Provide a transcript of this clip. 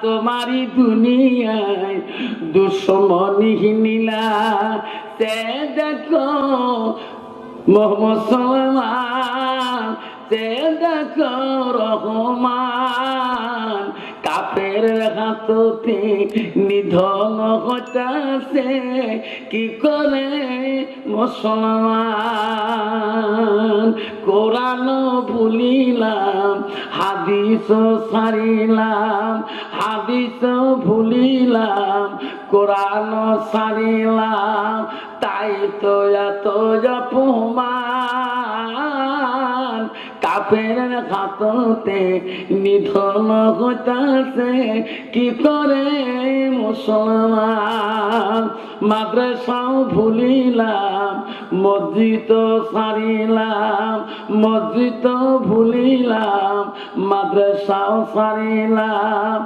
তোমারি দুনিয়ায় দুশ্মনী নীলা সে দেখো মুসলমান সে দেখো রহমান কাফের হাততে নিধন হতাছে কি করে মুসলমান কোরআন ভুলিলাম হাদিস ছাড়িলাম হাদিস ভুলিলাম কোরআন ছাড়িলাম তাই তো এত অপমান কাফের হাততে নিধন হতাছে কি করে মুসলমান মাদ্রাসাও ভুলিলাম মসজিদ ছাড়িলাম মসজিদ ভুলিলাম মাদ্রাসাও ছাড়িলাম